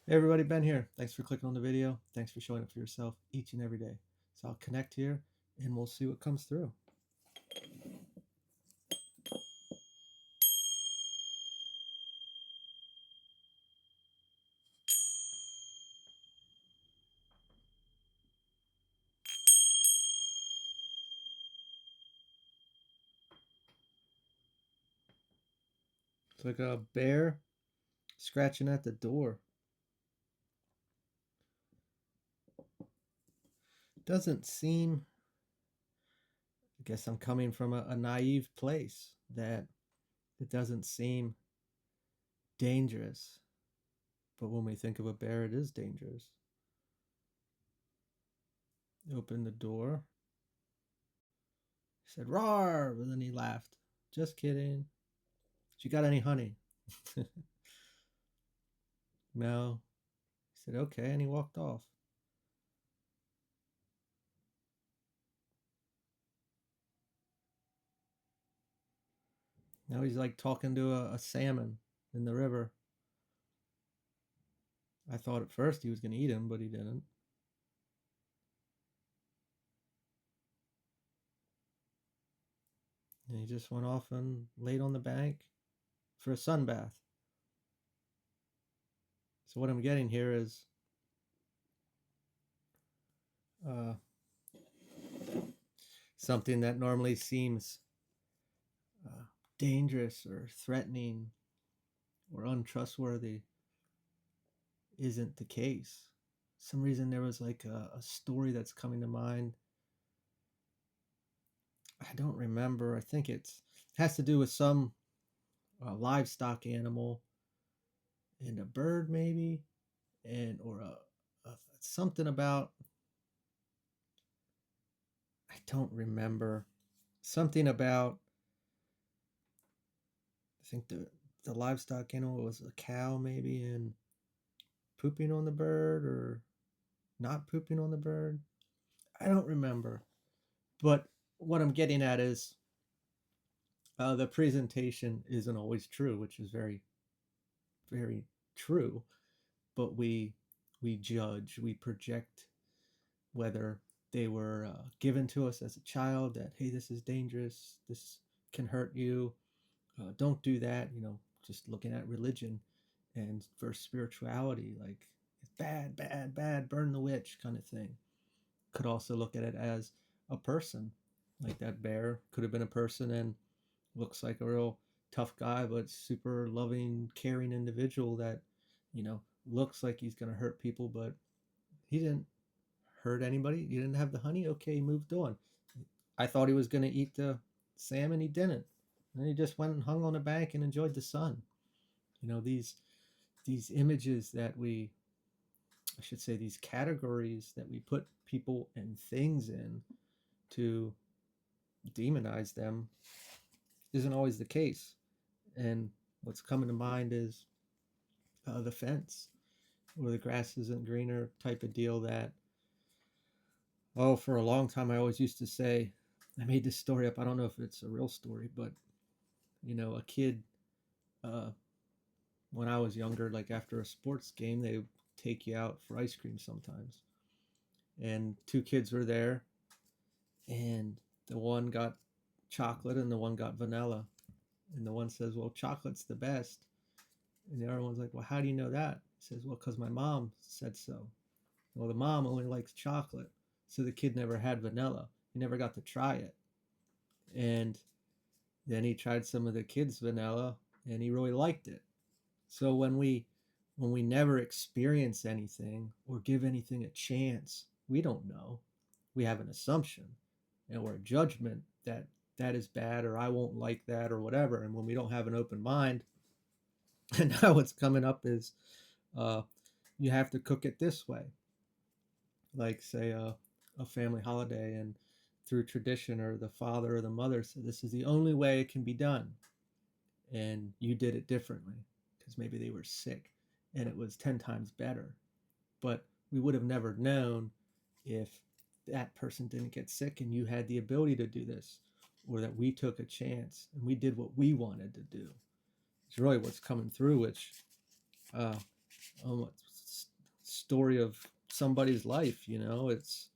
Hey everybody, Ben here. Thanks for clicking on the video. Thanks for showing up for yourself each and every day. So I'll connect here and we'll see what comes through. It's like a bear scratching at the door. Doesn't seem, I guess I'm coming from a naive place that it doesn't seem dangerous. But when we think of a bear, it is dangerous. Open the door. He said, "Roar!" But then he laughed. Just kidding. You got any honey? No. He said, "Okay," and he walked off. Now he's like talking to a salmon in the river. I thought at first he was going to eat him, but he didn't. And he just went off and laid on the bank for a sun bath. So what I'm getting here is uh, something that normally seems uh, dangerous or threatening or untrustworthy isn't the case. For some reason there was like a story that's coming to mind. I don't remember. I think it has to do with some livestock animal and a bird maybe, and or something about, I don't remember, something about, I think the livestock animal was a cow maybe, and pooping on the bird or not pooping on the bird. I don't remember. But what I'm getting at is the presentation isn't always true, which is very, very true. But we judge, we project whether they were given to us as a child, that hey, this is dangerous, this can hurt you, don't do that. Just looking at religion and for spirituality, like it's bad, bad, bad, burn the witch kind of thing. Could also look at it as a person, like that bear could have been a person and looks like a real tough guy, but super loving, caring individual that, you know, looks like he's going to hurt people, but he didn't hurt anybody. He didn't have the honey. Okay, he moved on. I thought he was going to eat the salmon. He didn't. And then he just went and hung on the bank and enjoyed the sun. These images that we, I should say, these categories that we put people and things in to demonize them isn't always the case. And what's coming to mind is the fence, or the grass isn't greener type of deal. That, oh, for a long time I always used to say, I made this story up. I don't know if it's a real story, but a kid, uh, when I was younger, like after a sports game, they would take you out for ice cream sometimes. And two kids were there, and the one got chocolate and the one got vanilla. And the one says, "Well, chocolate's the best." And the other one's like, "Well, how do you know that?" He says, "Well, because my mom said so." Well, the mom only likes chocolate. So the kid never had vanilla. He never got to try it. And then he tried some of the kids' vanilla and he really liked it. So when we never experience anything or give anything a chance, we don't know. We have an assumption or a judgment that that is bad, or I won't like that, or whatever. And when we don't have an open mind, and now what's coming up is uh, you have to cook it this way. Like, say, a family holiday, and through tradition, or the father or the mother said, "This is the only way it can be done." And you did it differently because maybe they were sick and it was 10 times better. But we would have never known if that person didn't get sick and you had the ability to do this, or that we took a chance and we did what we wanted to do. It's really what's coming through, which uh, story of somebody's life. You know, it's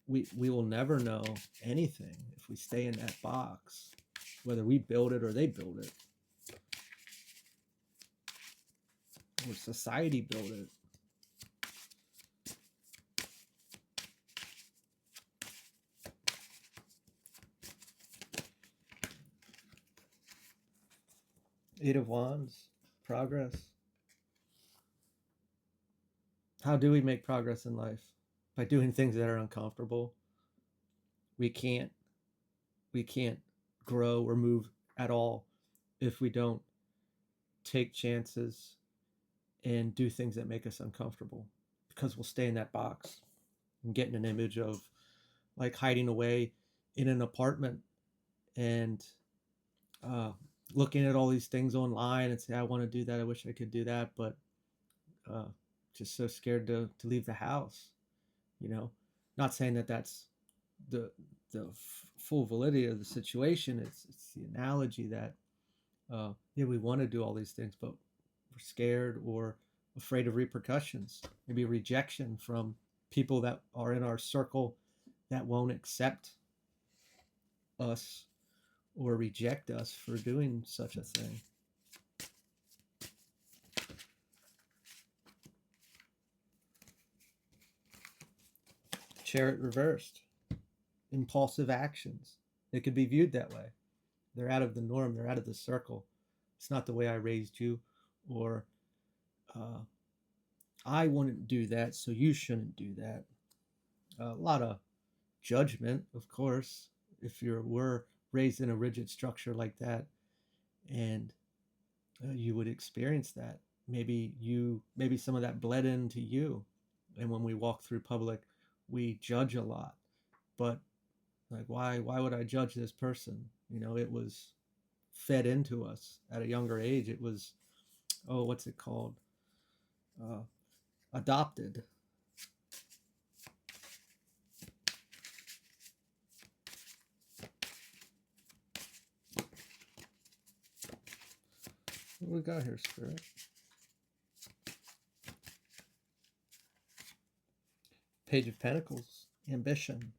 we will never know anything if we stay in that box, whether we build it or they build it, or society build it. Eight of Wands, progress. How do we make progress in life? By doing things that are uncomfortable. We can't grow or move at all if we don't take chances and do things that make us uncomfortable, because we'll stay in that box and get in an image of like hiding away in an apartment and uh, looking at all these things online and say, I want to do that, I wish I could do that, but uh, just so scared to leave the house. You know, not saying that that's the full validity of the situation. It's the analogy that yeah, we want to do all these things, but we're scared or afraid of repercussions, maybe rejection from people that are in our circle that won't accept us or reject us for doing such a thing. Chariot reversed. Impulsive actions. They could be viewed that way. They're out of the norm. They're out of the circle. It's not the way I raised you, or I wouldn't do that, so you shouldn't do that. A lot of judgment, of course, if you were raised in a rigid structure like that, and you would experience that. Maybe some of that bled into you, and when we walk through public, we judge a lot. But like, why would I judge this person? You know, it was fed into us at a younger age. It was, oh, what's it called? Adopted. What do we got here, Spirit? Page of Pentacles, ambition.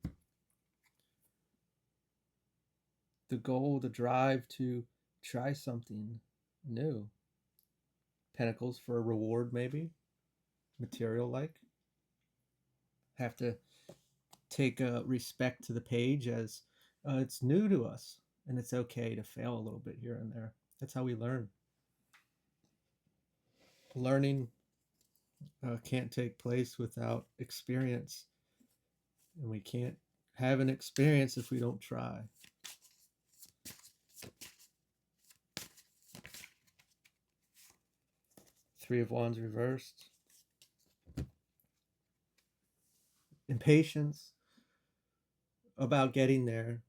The goal, the drive to try something new. Pentacles for a reward, maybe. Material like. Have to take respect to the page as it's new to us, and it's okay to fail a little bit here and there. That's how we learn. Learning can't take place without experience, and we can't have an experience if we don't try. Three of Wands reversed. Impatience about getting there,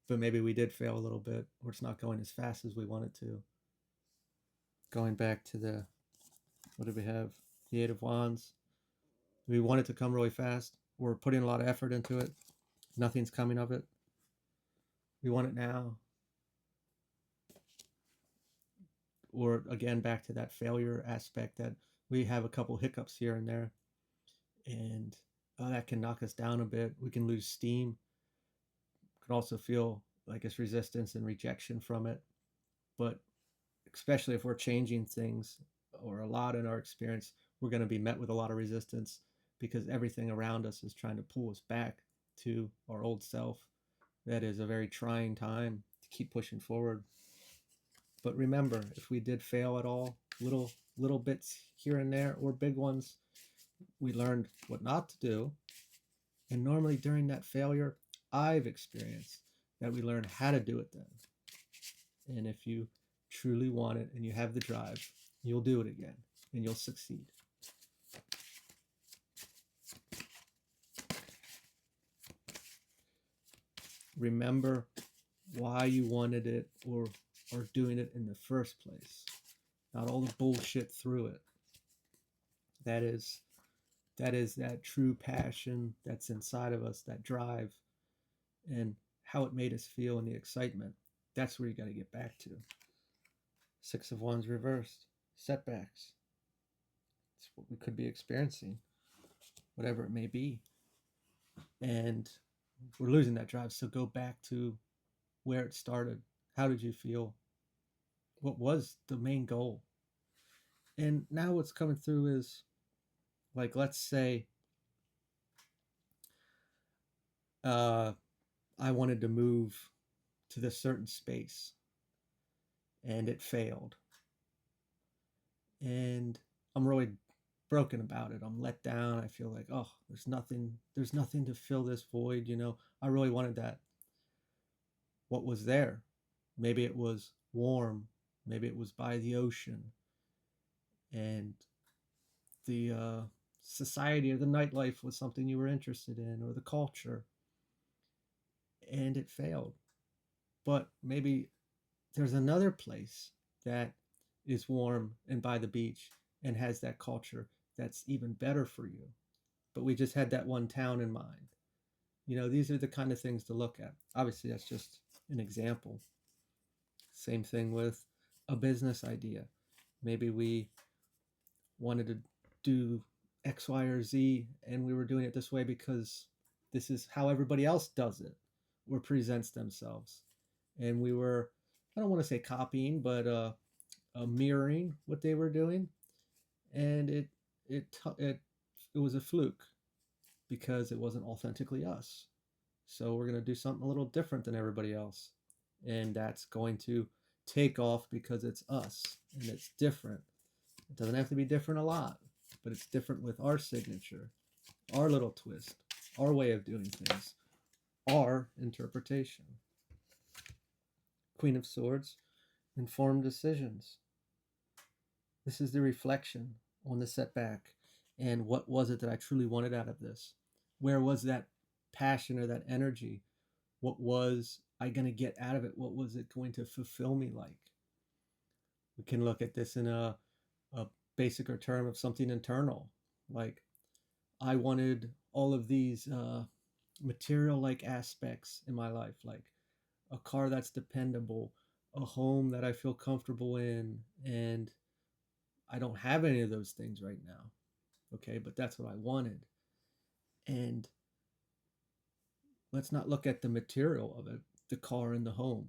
but maybe we did fail a little bit, or it's not going as fast as we want it to. Going back to the, what do we have? The Eight of Wands. We want it to come really fast. We're putting a lot of effort into it. Nothing's coming of it. We want it now. Or again, back to that failure aspect, that we have a couple hiccups here and there, and that can knock us down a bit. We can lose steam. Can also feel like it's resistance and rejection from it. But especially if we're changing things, or a lot in our experience, we're going to be met with a lot of resistance, because everything around us is trying to pull us back to our old self. That is a very trying time to keep pushing forward. But remember, if we did fail at all, little bits here and there, or big ones, we learned what not to do. And normally during that failure, I've experienced that we learn how to do it then. And if you truly want it and you have the drive, you'll do it again and you'll succeed. Remember why you wanted it, or are doing it in the first place. Not all the bullshit through it. That is that true passion that's inside of us, that drive, and how it made us feel, and the excitement. That's where you got to get back to. Six of Wands reversed. Setbacks. It's what we could be experiencing, whatever it may be. And we're losing that drive. So go back to where it started. How did you feel? What was the main goal? And now what's coming through is, like, let's say uh, I wanted to move to this certain space and it failed. And I'm really broken about it. I'm let down. I feel like, oh, there's nothing to fill this void, you know. I really wanted that. What was there? Maybe it was warm, maybe it was by the ocean, and the society or the nightlife was something you were interested in, or the culture, and it failed. But maybe there's another place that is warm and by the beach and has that culture that's even better for you. But we just had that one town in mind. You know, these are the kind of things to look at. Obviously, that's just an example. Same thing with a business idea. Maybe we wanted to do X, Y, or Z, and we were doing it this way because this is how everybody else does it or presents themselves. And we were, I don't want to say copying, but mirroring what they were doing. And it was a fluke because it wasn't authentically us. So we're going to do something a little different than everybody else. And that's going to take off because it's us and it's different. It doesn't have to be different a lot, but it's different with our signature, our little twist, our way of doing things, our interpretation. Queen of Swords, informed decisions. This is the reflection on the setback and what was it that I truly wanted out of this? Where was that passion or that energy? What was I going to get out of it? What was it going to fulfill me like? We can look at this in a basic term of something internal. Like, I wanted all of these material like aspects in my life, like a car that's dependable, a home that I feel comfortable in, and I don't have any of those things right now. Okay, but that's what I wanted. And let's not look at the material of it, the car and the home.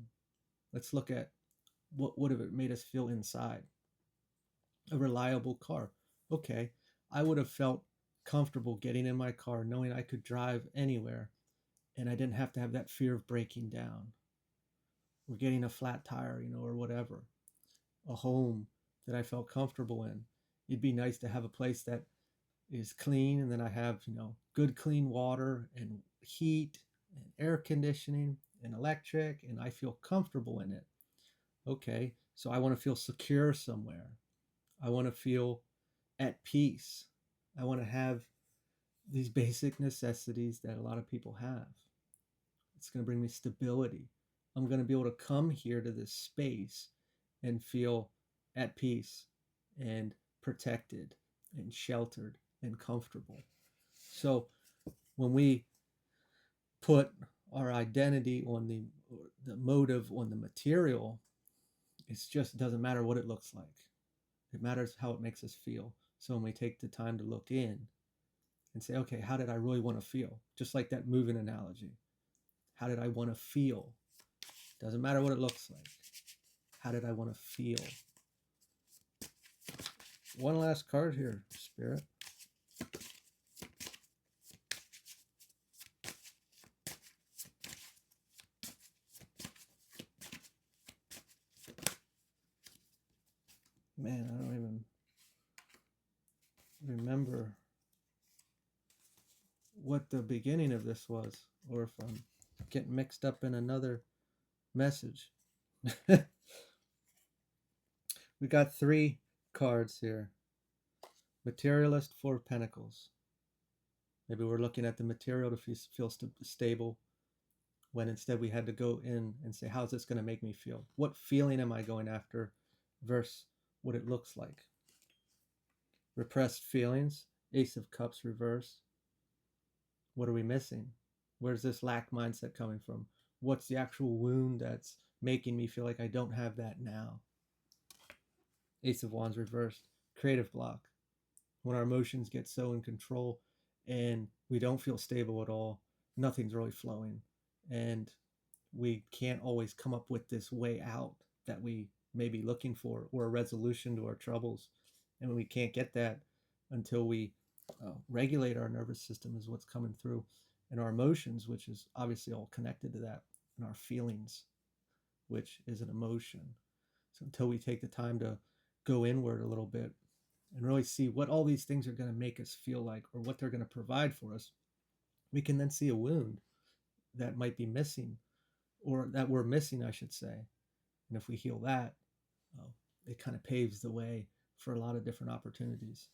Let's look at what would have it made us feel inside. A reliable car. Okay, I would have felt comfortable getting in my car knowing I could drive anywhere and I didn't have to have that fear of breaking down or getting a flat tire, you know, or whatever. A home that I felt comfortable in. It'd be nice to have a place that is clean and then I have, you know, good clean water and heat and air conditioning and electric and I feel comfortable in it. Okay, so I want to feel secure somewhere. I want to feel at peace. I want to have these basic necessities that a lot of people have. It's going to bring me stability. I'm going to be able to come here to this space and feel at peace and protected and sheltered and comfortable. So when we put our identity on the motive on the material, it just doesn't matter what it looks like. It matters how it makes us feel. So when we take the time to look in and say, okay, how did I really want to feel? Just like that moving analogy. How did I want to feel? Doesn't matter what it looks like. How did I want to feel? One last card here, Spirit. Man, I don't even remember what the beginning of this was, or if I'm getting mixed up in another message. We got 3 cards here. Materialist, 4 of Pentacles. Maybe we're looking at the material to feel stable, when instead we had to go in and say, how's this going to make me feel? What feeling am I going after versus what it looks like? Repressed feelings, Ace of Cups reverse. What are we missing? Where's this lack mindset coming from? What's the actual wound that's making me feel like I don't have that now? Ace of Wands reversed, creative block. when our emotions get so in control and we don't feel stable at all, nothing's really flowing. And we can't always come up with this way out that we may be looking for, or a resolution to our troubles. And we can't get that until we regulate our nervous system, is what's coming through, and our emotions, which is obviously all connected to that, and our feelings, which is an emotion. So until we take the time to go inward a little bit and really see what all these things are going to make us feel like, or what they're going to provide for us, we can then see a wound that might be missing, or that we're missing, I should say. And if we heal that, well, it kind of paves the way for a lot of different opportunities.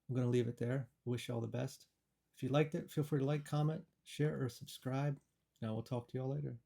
I'm going to leave it there. I wish you all the best. If you liked it, feel free to like, comment, share, or subscribe. Now we'll talk to you all later.